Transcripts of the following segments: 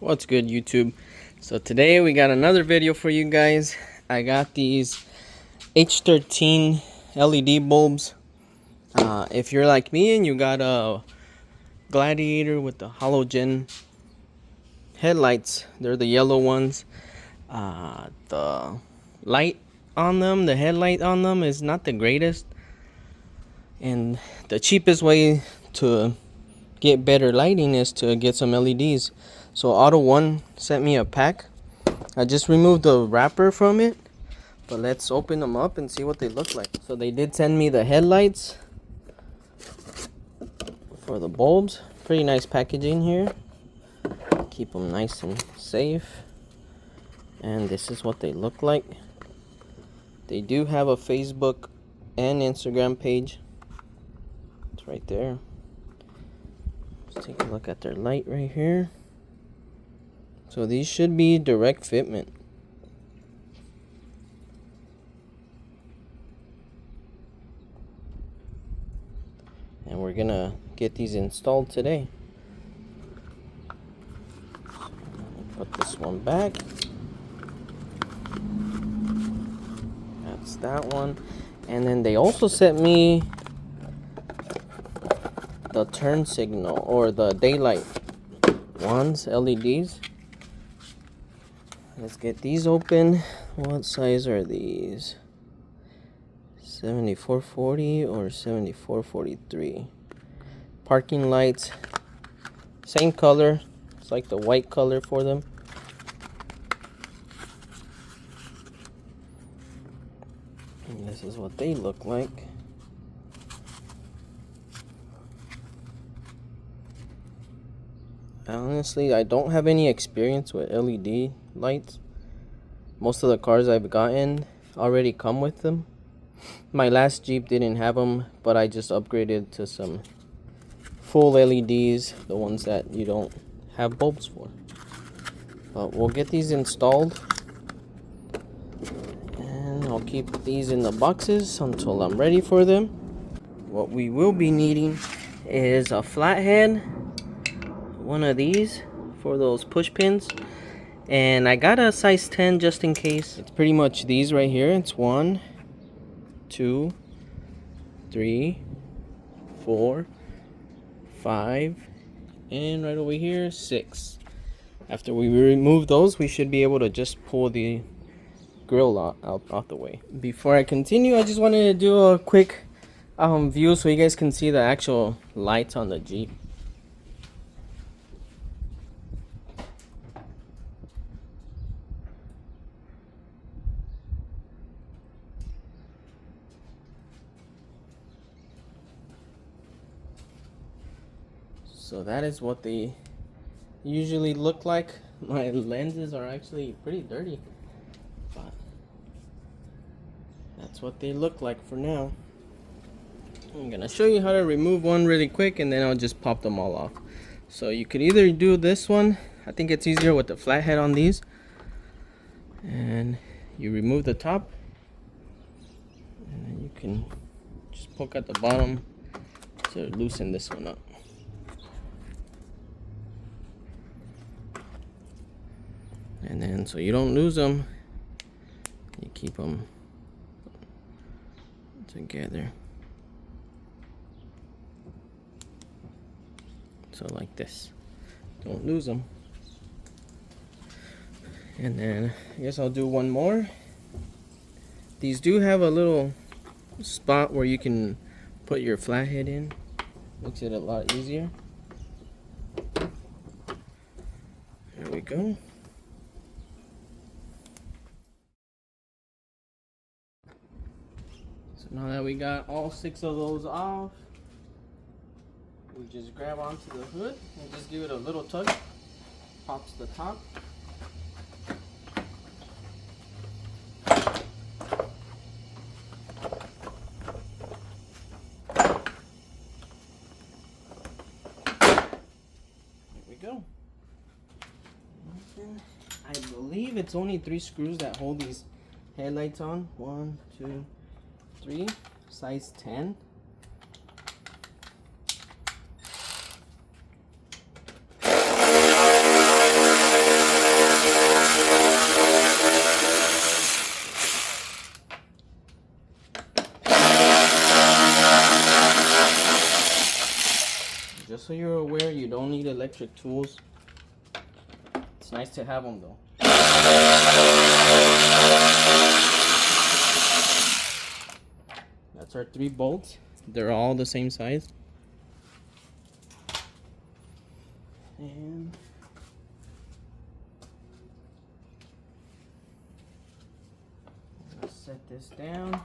What's good, YouTube? So today we got another video for you guys. I got these H13 LED bulbs. If you're like me and you got a Gladiator with the halogen headlights, they're the yellow ones. The light on them, the headlight on them is not the greatest. And the cheapest way to get better lighting is to get some LEDs. So Autoone sent me a pack. I just removed the wrapper from it, but let's open them up and see what they look like. So they did send me the headlights for the bulbs. Pretty nice packaging here. Keep them nice and safe. And this is what they look like. They do have a Facebook and Instagram page. It's right there. Let's take a look at their light right here. So these should be direct fitment. And we're gonna get these installed today. So put this one back. That's that one. And then they also sent me the turn signal or the daylight ones, LEDs. Let's get these open. What size are these? 7440 or 7443. Parking lights, same color. It's like the white color for them. And this is what they look like. Honestly, I don't have any experience with LED lights. Most of the cars I've gotten already come with them. My last Jeep didn't have them, but I just upgraded to some full LEDs, the ones that you don't have bulbs for. But we'll get these installed, and I'll keep these in the boxes until I'm ready for them. What we will be needing is a flathead, one of these for those push pins, and I got a size 10 just in case. It's pretty much these right here. It's 1, 2, 3, 4, 5, and right over here 6. After we remove those, we should be able to just pull the grill out the way. Before I continue, I just wanted to do a quick view so you guys can see the actual lights on the Jeep. So that is what they usually look like. My lenses are actually pretty dirty, but that's what they look like for now. I'm gonna show you how to remove one really quick, and then I'll just pop them all off. So you could either do this one. I think it's easier with the flathead on these. And you remove the top, and then you can just poke at the bottom to loosen this one up. And then so you don't lose them, you keep them together. So like this, don't lose them. And then I guess I'll do one more. These do have a little spot where you can put your flathead in. Makes it a lot easier. There we go. So now that we got all 6 of those off, we just grab onto the hood and just give it a little tug. Pops the top. There we go. I believe it's only 3 screws that hold these headlights on. 1, 2, 3. Size 10. you're aware, you don't need electric tools. It's nice to have them though. That's our 3 bolts. They're all the same size. And let's set this down.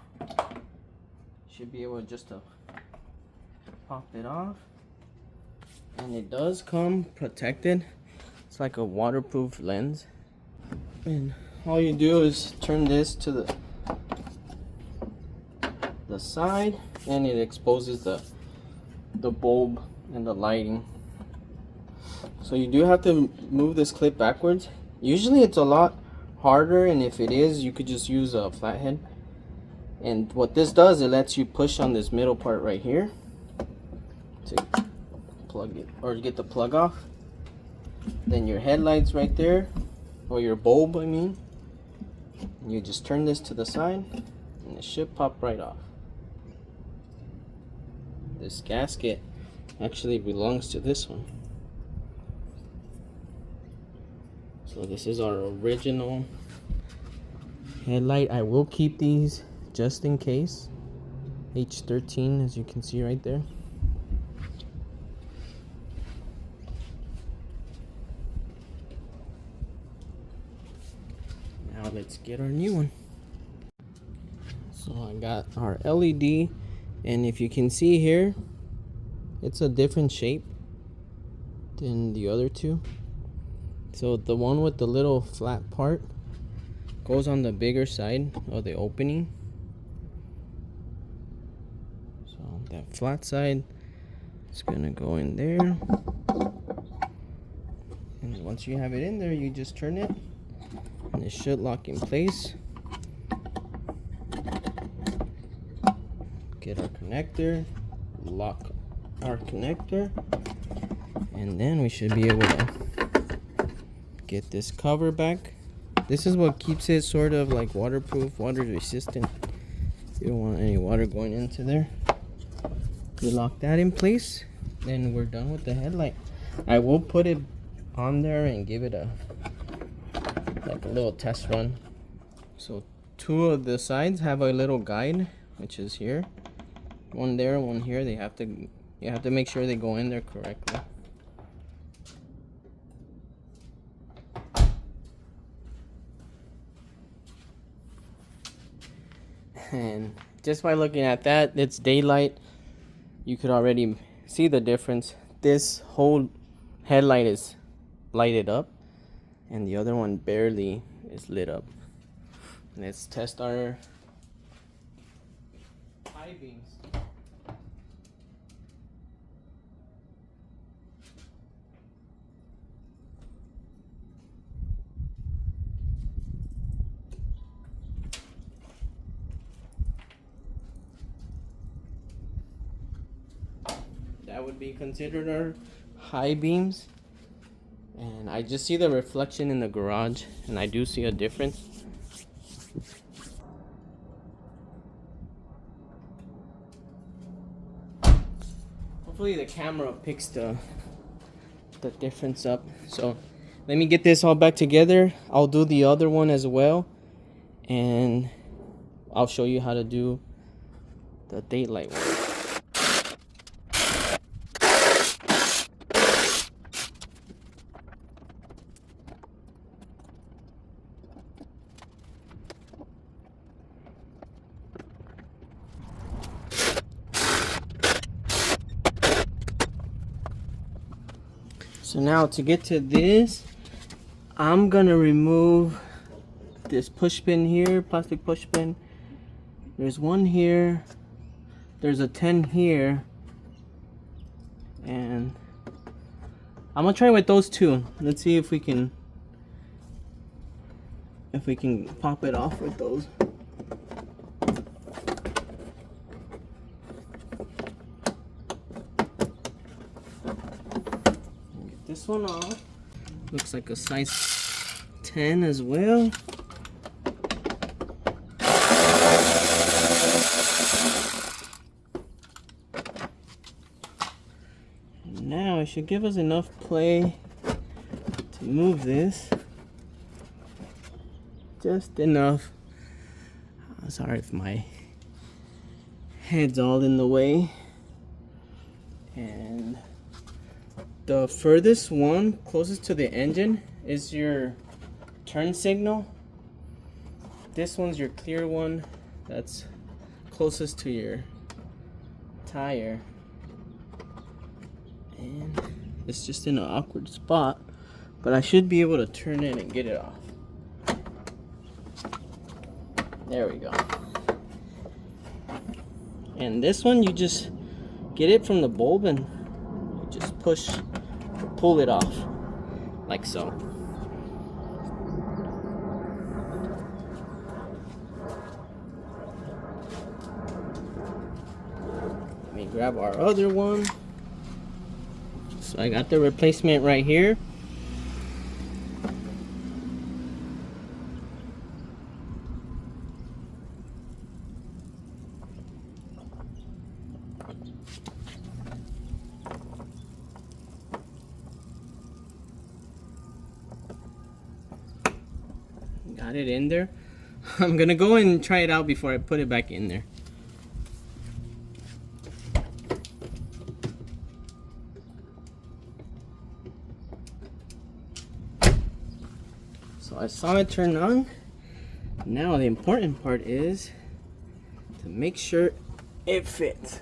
Should be able just to pop it off. And it does come protected. It's like a waterproof lens. And all you do is turn this to the side, and it exposes the bulb and the lighting. So you do have to move this clip backwards. Usually it's a lot harder, and if it is, you could just use a flathead. And what this does, it lets you push on this middle part right here to plug it or get the plug off. Then your headlights right there, or your bulb I mean, you just turn this to the side and it should pop right off. This gasket actually belongs to this one. So this is our original headlight. I will keep these just in case. H13, as you can see right there. Now let's get our new one. So I got our LED, and if you can see here, it's a different shape than the other two. So the one with the little flat part goes on the bigger side of the opening. So that flat side is gonna go in there. And once you have it in there, you just turn it and it should lock in place. Get our connector, lock our connector, and then we should be able to get this cover back. This is what keeps it sort of like waterproof, water resistant. You don't want any water going into there. You lock that in place, then we're done with the headlight. I will put it on there and give it a little test run. So 2 of the sides have a little guide, which is here. One there, one here. You have to make sure they go in there correctly. And just by looking at that, it's daylight. You could already see the difference. This whole headlight is lighted up, and the other one barely is lit up. Let's test our high beams. That would be considered our high beams. And I just see the reflection in the garage, and I do see a difference. Hopefully the camera picks the difference up. So let me get this all back together. I'll do the other one as well, and I'll show you how to do the daylight one. So now to get to this, I'm gonna remove this push pin here, plastic push pin. There's one here, there's a 10 here, and I'm gonna try with those 2. Let's see if we can pop it off with those. This one off. Looks like a size 10 as well. Now should give us enough play to move this. Just enough. Sorry if my head's all in the way. And the furthest one closest to the engine is your turn signal. This one's your clear one that's closest to your tire. And it's just in an awkward spot, but I should be able to turn it and get it off. There we go. And this one, you just get it from the bulb and you just push or pull it off like so. Let me grab our other one. So I got the replacement right here. Got it in there. I'm gonna go and try it out before I put it back in there. So I saw it turn on. Now the important part is to make sure it fits.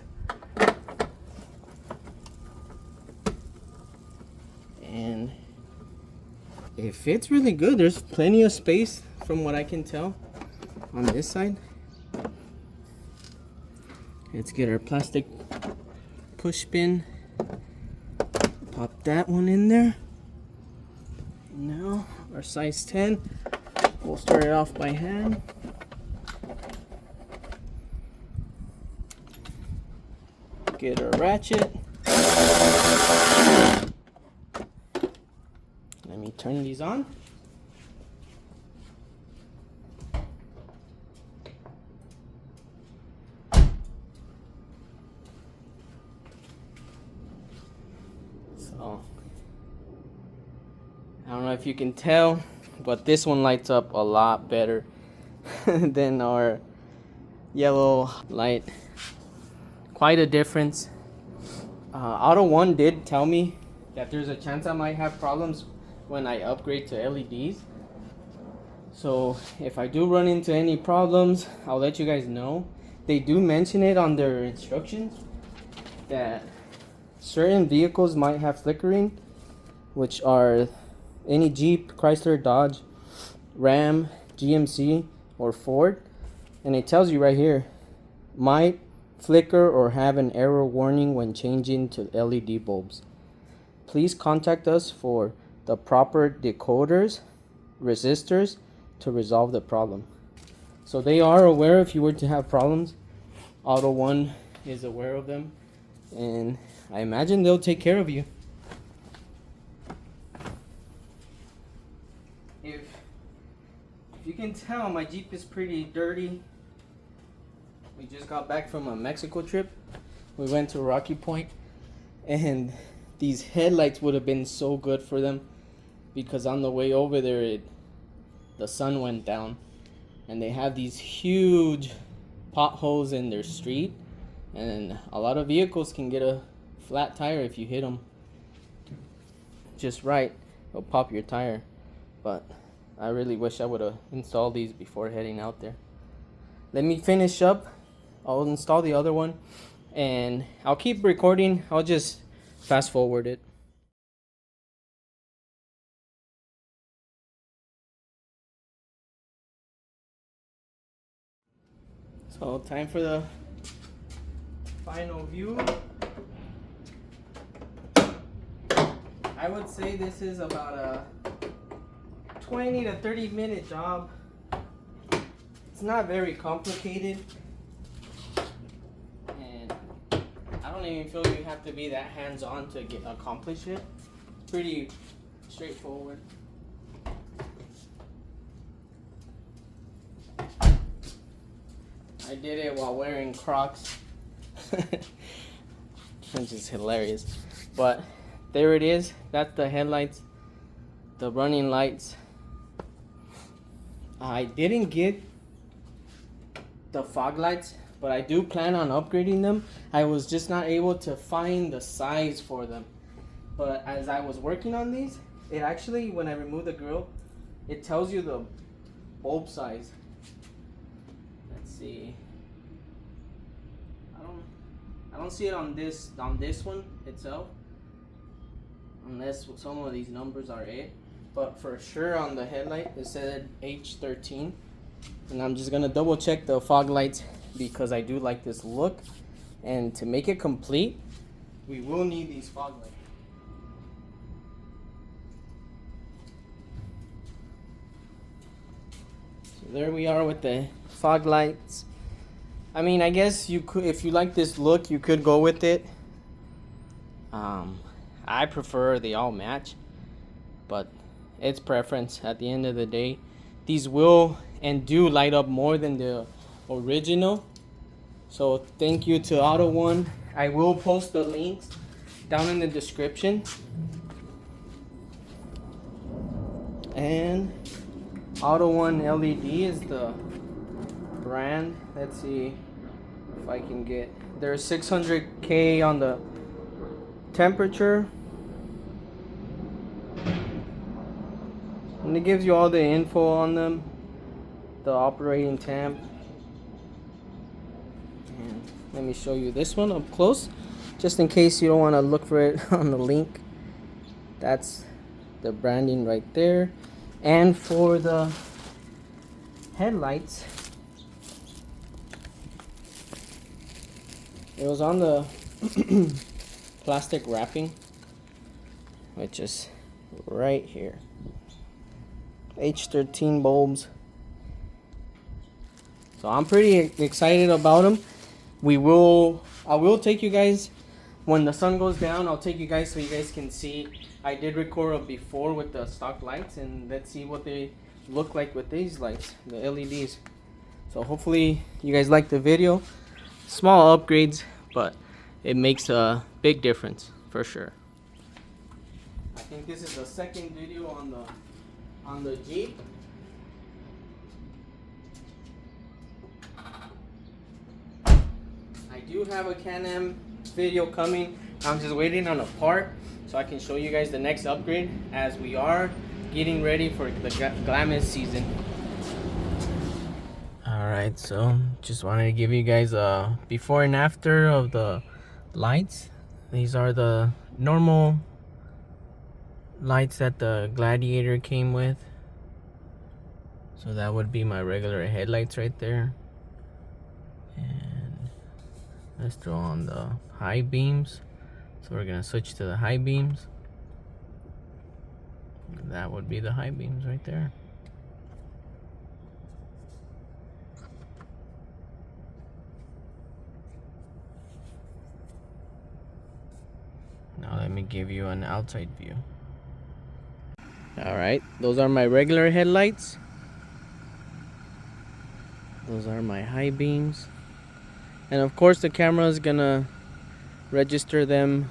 And it fits really good. There's plenty of space from what I can tell on this side. Let's get our plastic push pin. Pop that one in there. Now our size 10. We'll start it off by hand. Get our ratchet. Let me turn these on. So, I don't know if you can tell, but this one lights up a lot better than our yellow light. Quite a difference. Autoone did tell me that there's a chance I might have problems when I upgrade to LEDs. So if I do run into any problems, I'll let you guys know. They do mention it on their instructions that certain vehicles might have flickering, which are any Jeep, Chrysler, Dodge, Ram, GMC, or Ford. And it tells you right here, might flicker or have an error warning when changing to LED bulbs. Please contact us for the proper decoders, resistors to resolve the problem. So they are aware if you were to have problems. Autoone is aware of them, and I imagine they'll take care of you. If you can tell, my Jeep is pretty dirty. We just got back from a Mexico trip. We went to Rocky Point, and these headlights would have been so good for them because on the way over there, the sun went down, and they have these huge potholes in their street, and a lot of vehicles can get a flat tire if you hit them just right. It'll pop your tire. But I really wish I would have installed these before heading out there. Let me finish up. I'll install the other one, and I'll keep recording. I'll just fast forward it. So time for the final view. I would say this is about a 20 to 30 minute job. It's not very complicated, and I don't even feel you have to be that hands-on to accomplish it. Pretty straightforward. I did it while wearing Crocs, which is hilarious. But there it is. That's the headlights, the running lights. I didn't get the fog lights, but I do plan on upgrading them. I was just not able to find the size for them. But as I was working on these, it actually, when I remove the grill, it tells you the bulb size. Let's see. I don't see it on this one itself, unless some of these numbers are it. But for sure on the headlight it said H13, and I'm just gonna double check the fog lights because I do like this look, and to make it complete, we will need these fog lights. So there we are with the fog lights. I mean, I guess you could, if you like this look, you could go with it. I prefer they all match, but it's preference at the end of the day. These will and do light up more than the original. So thank you to Autoone. I will post the links down in the description. And Autoone LED is the brand. Let's see if I can get, there's 600K on the temperature, and it gives you all the info on them, the operating temp. And let me show you this one up close, just in case you don't want to look for it on the link. That's the branding right there. And for the headlights, it was on the plastic wrapping, which is right here. H13 bulbs. So I'm pretty excited about them. I will take you guys when the sun goes down. I'll take you guys so you guys can see. I did record a before with the stock lights, and let's see what they look like with these lights, the LEDs. So hopefully you guys like the video. Small upgrades, but it makes a big difference for sure. I think this is the second video on the Jeep. I do have a Can-Am video coming. I'm just waiting on a part so I can show you guys the next upgrade, as we are getting ready for the Glamis season. Alright, so just wanted to give you guys a before and after of the lights. These are the normal lights that the Gladiator came with. So that would be my regular headlights right there. And let's throw on the high beams. So we're gonna switch to the high beams. That would be the high beams right there. Now let me give you an outside view. Alright, those are my regular headlights. Those are my high beams. And of course the camera is gonna register them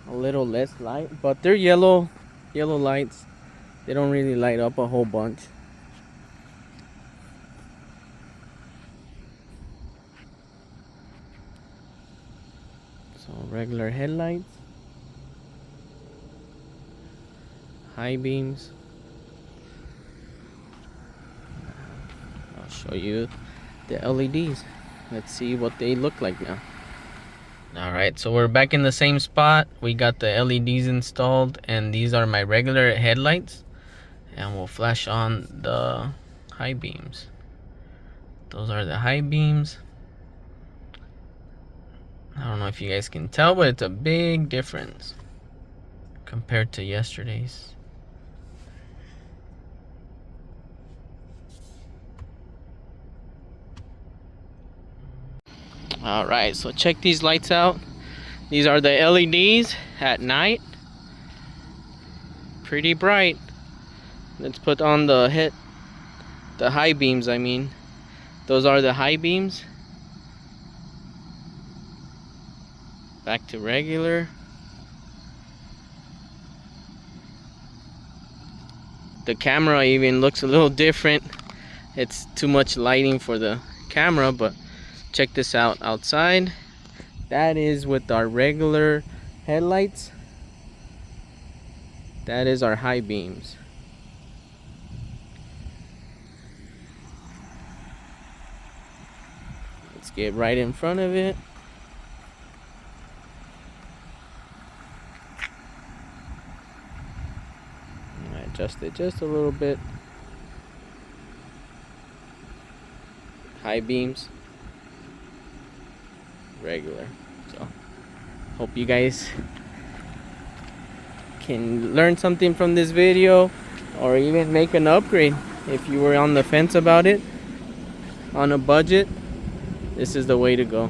a little less light, but they're yellow lights. They don't really light up a whole bunch. So regular headlights, high beams. I'll show you the LEDs. Let's see what they look like now. Alright, so we're back in the same spot. We got the LEDs installed, and these are my regular headlights, and we'll flash on the high beams. Those are the high beams. I don't know if you guys can tell, but it's a big difference compared to yesterday's. Alright, so check these lights out. These are the LEDs at night. Pretty bright. Let's put on the high beams, I mean. Those are the high beams. Back to regular. The camera even looks a little different. It's too much lighting for the camera, but check this out outside. That is with our regular headlights. That is our high beams. Let's get right in front of it. I adjust it just a little bit. High beams, regular. So hope you guys can learn something from this video, or even make an upgrade if you were on the fence about it. On a budget, this is the way to go.